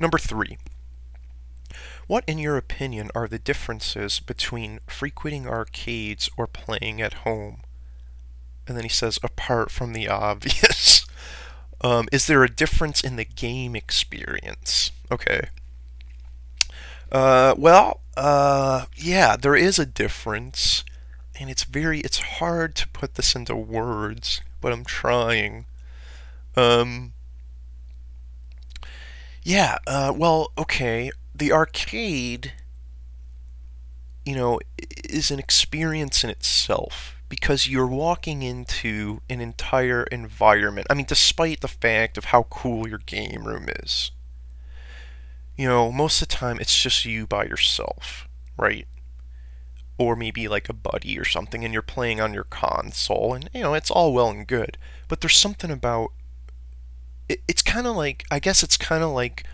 Number 3. What, in your opinion, are the differences between frequenting arcades or playing at home? And then he says, apart from the obvious. Is there a difference in the game experience? Okay. Yeah, there is a difference, and it's hard to put this into words, but I'm trying. Um, okay. The arcade, is an experience in itself because you're walking into an entire environment. I mean, despite the fact of how cool your game room is, most of the time it's just you by yourself, right? Or maybe like a buddy or something, and you're playing on your console, and it's all well and good. But there's something about it's kind of like, I guess it's kind of like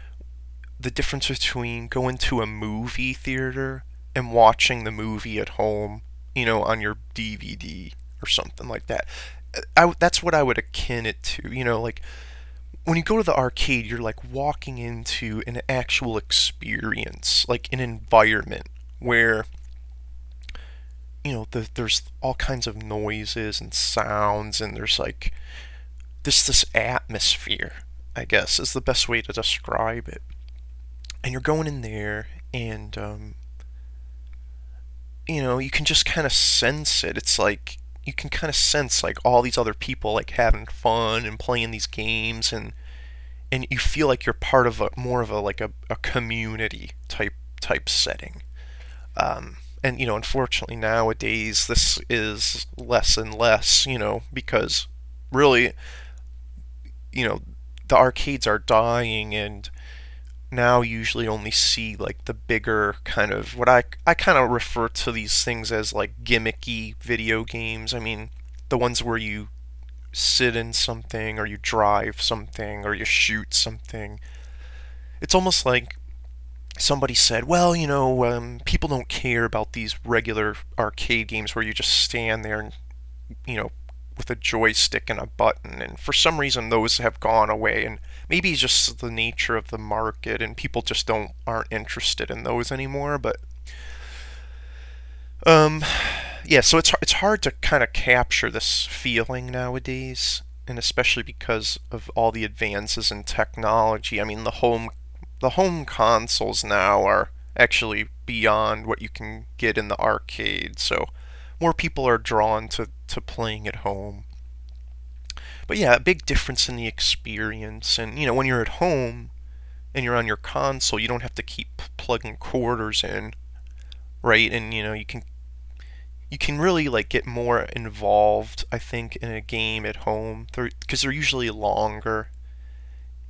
the difference between going to a movie theater and watching the movie at home, on your DVD or something like that. That's what I would akin it to, like when you go to the arcade, you're like walking into an actual experience, like an environment where there's all kinds of noises and sounds, and there's like this atmosphere, I guess, is the best way to describe it. And you're going in there, and you can just kind of sense it. It's like you can kind of sense like all these other people like having fun and playing these games, and you feel like you're part of a more of a like a community type setting. And unfortunately nowadays this is less and less, because really, you know, the arcades are dying, and now usually only see like the bigger kind of what I kind of refer to these things as like gimmicky video games. I mean, the ones where you sit in something or you drive something or you shoot something. It's almost like somebody said, well, people don't care about these regular arcade games where you just stand there and, you know, with a joystick and a button. And for some reason, those have gone away. And maybe it's just the nature of the market, and people just aren't interested in those anymore. But um, yeah, so it's hard to kind of capture this feeling nowadays, and especially because of all the advances in technology. I mean, the home consoles now are actually beyond what you can get in the arcade, so more people are drawn to playing at home. But yeah, a big difference in the experience. And when you're at home and you're on your console, you don't have to keep plugging quarters in, right? And you can really like get more involved, I think, in a game at home because they're usually longer.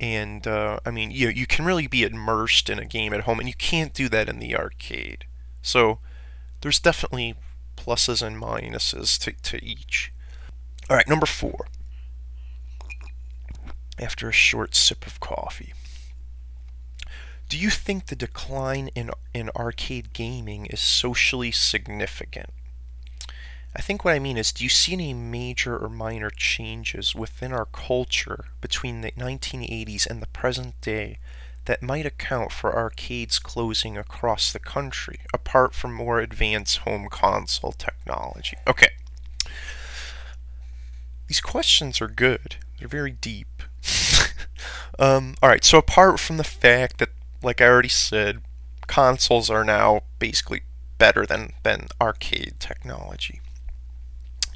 And I mean, you can really be immersed in a game at home, and you can't do that in the arcade. So there's definitely pluses and minuses to each. All right, number 4. After a short sip of coffee, do you think the decline in arcade gaming is socially significant? I think what I mean is, do you see any major or minor changes within our culture between the 1980s and the present day that might account for arcades closing across the country, apart from more advanced home console technology? Okay, these questions are good. They're very deep. Alright, so apart from the fact that, like I already said, consoles are now basically better than arcade technology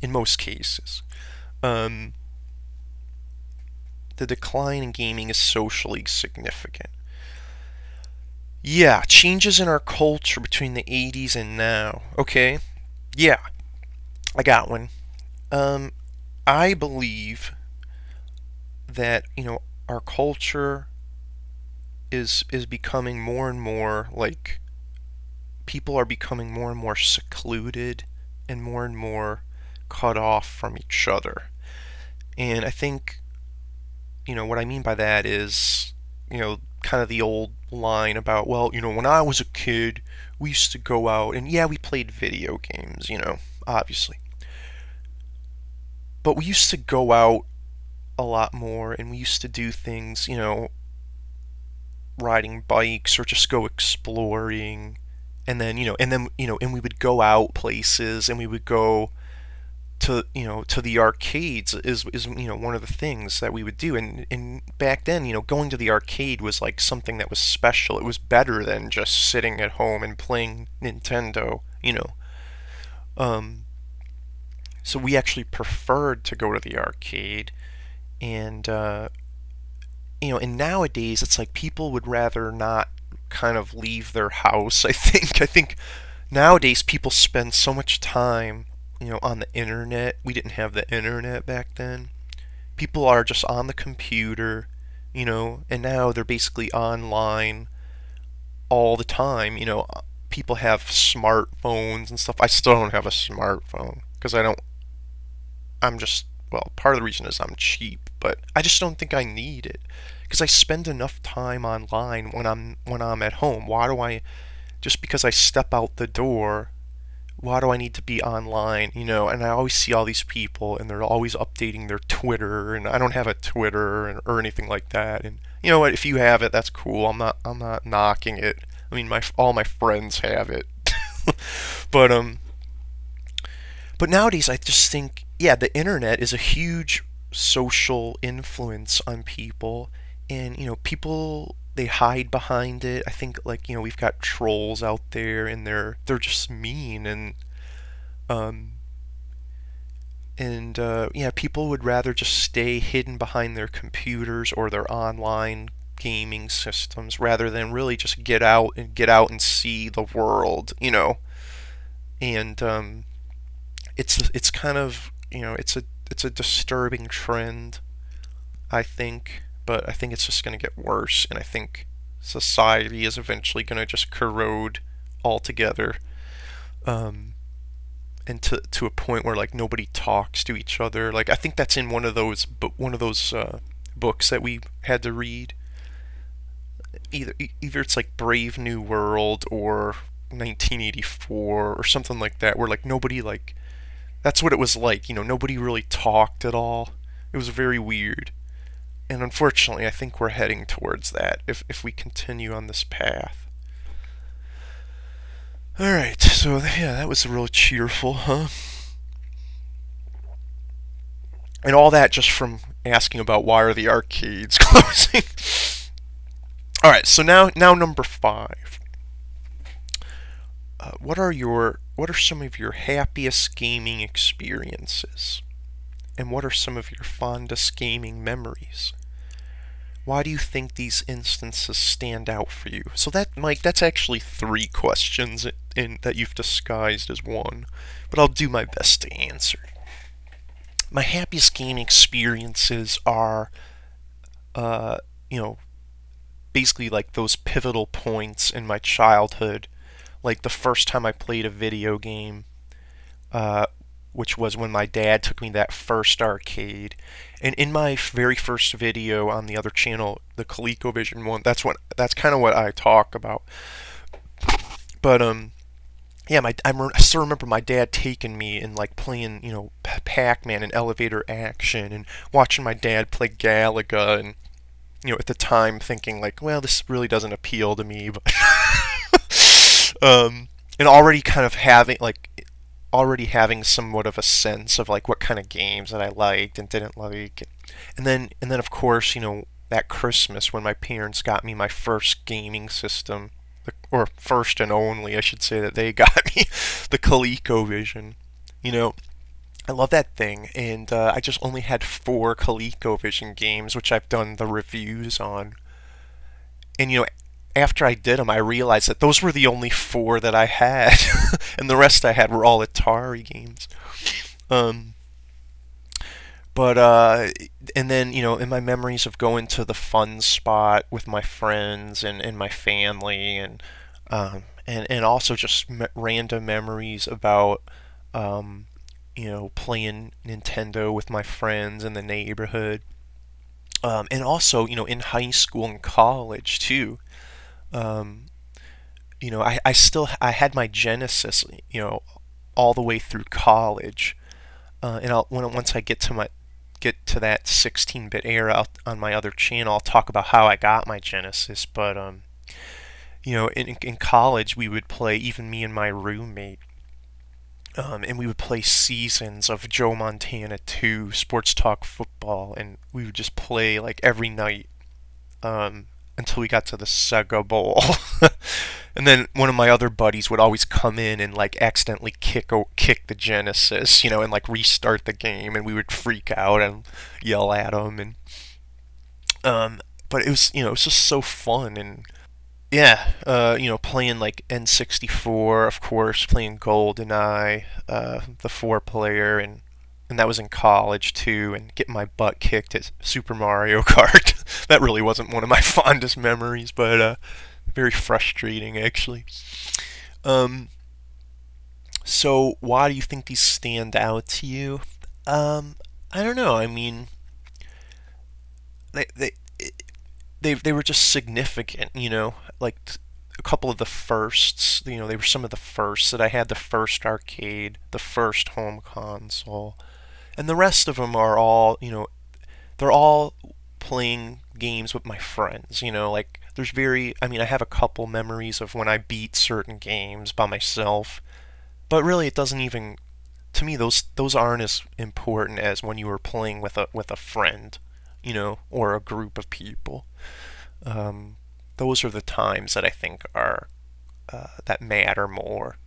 in most cases. Um, the decline in gaming is socially significant. Yeah, changes in our culture between the 80s and now. Okay, yeah, I got one. Um, I believe that our culture is becoming more and more like people are becoming more and more secluded and more cut off from each other. And I think what I mean by that is kind of the old line about, well, when I was a kid, we used to go out and yeah, we played video games, obviously. But we used to go out a lot more, and we used to do things, riding bikes or just go exploring. And then we would go out places, and we would go to the arcades is one of the things that we would do. And back then, going to the arcade was like something that was special. It was better than just sitting at home and playing Nintendo. um so we actually preferred to go to the arcade. And nowadays it's like people would rather not kind of leave their house. I think nowadays people spend so much time on the internet. We didn't have the internet back then. People are just on the computer, and now they're basically online all the time. People have smartphones and stuff. I still don't have a smartphone because I'm just, well, part of the reason is I'm cheap, but I just don't think I need it because I spend enough time online when I'm at home. Why do I just because I step out the door, why do I need to be online? And I always see all these people and they're always updating their Twitter, and I don't have a Twitter or anything like that. And you know what? If you have it, that's cool. I'm not knocking it. I mean, all my friends have it. but but nowadays I just think, yeah, the internet is a huge social influence on people, and people, they hide behind it. I think, like, we've got trolls out there, and they're just mean. Um and yeah, people would rather just stay hidden behind their computers or their online gaming systems rather than really just get out and see the world. And it's kind of, it's a disturbing trend, I think. But I think it's just going to get worse, and I think society is eventually going to just corrode altogether, um, and to a point where, like, nobody talks to each other. Like, I think that's in one of those books that we had to read. Either it's like Brave New World or 1984 or something like that, where, like, nobody, like, that's what it was like. Nobody really talked at all. It was very weird. And unfortunately, I think we're heading towards that if we continue on this path. Alright, so yeah, that was real cheerful, huh? And all that just from asking about why are the arcades closing. Alright, so now number 5. What are some of your happiest gaming experiences? And what are some of your fondest gaming memories? Why do you think these instances stand out for you? So that, Mike, that's actually 3 questions that you've disguised as one, but I'll do my best to answer. My happiest gaming experiences are, uh, you know, basically like those pivotal points in my childhood, like the first time I played a video game, uh, which was when my dad took me to that first arcade. And in my very first video on the other channel, the ColecoVision one, that's kind of what I talk about. But yeah, I still remember my dad taking me and, like, playing, Pac-Man and Elevator Action, and watching my dad play Galaga, and at the time thinking, like, well, this really doesn't appeal to me, but and already having somewhat of a sense of, like, what kind of games that I liked and didn't like. And then of course, that Christmas when my parents got me my first gaming system, or first and only, I should say, that they got me, the ColecoVision. I love that thing, and I just only had 4 ColecoVision games, which I've done the reviews on. And after I did them, I realized that those were the only 4 that I had, and the rest I had were all Atari games. Um, but and then, in my memories of going to the fun spot with my friends and my family, and also just random memories about playing Nintendo with my friends in the neighborhood. And also, in high school and college too. Um, I had my Genesis, all the way through college. And once I get to that 16-bit era on my other channel, I'll talk about how I got my Genesis. But in college we would play, even me and my roommate, and we would play seasons of Joe Montana 2 Sports Talk Football, and we would just play like every night until we got to the Sega Bowl. And then one of my other buddies would always come in and like accidentally kick the Genesis, and like restart the game, and we would freak out and yell at him. And but it was just so fun. And yeah, playing like N64, of course, playing GoldenEye, the 4 player, and that was in college too, and getting my butt kicked at Super Mario Kart. That really wasn't one of my fondest memories, but very frustrating actually. Um, so why do you think these stand out to you? I don't know. I mean, they they they were just significant, like a couple of the firsts, they were some of the firsts that I had: the first arcade, the first home console, and the rest of them are all, they're all playing games with my friends, like I mean, I have a couple memories of when I beat certain games by myself, but really it doesn't even, to me, those aren't as important as when you were playing with a friend, or a group of people. Those are the times that I think are that matter more.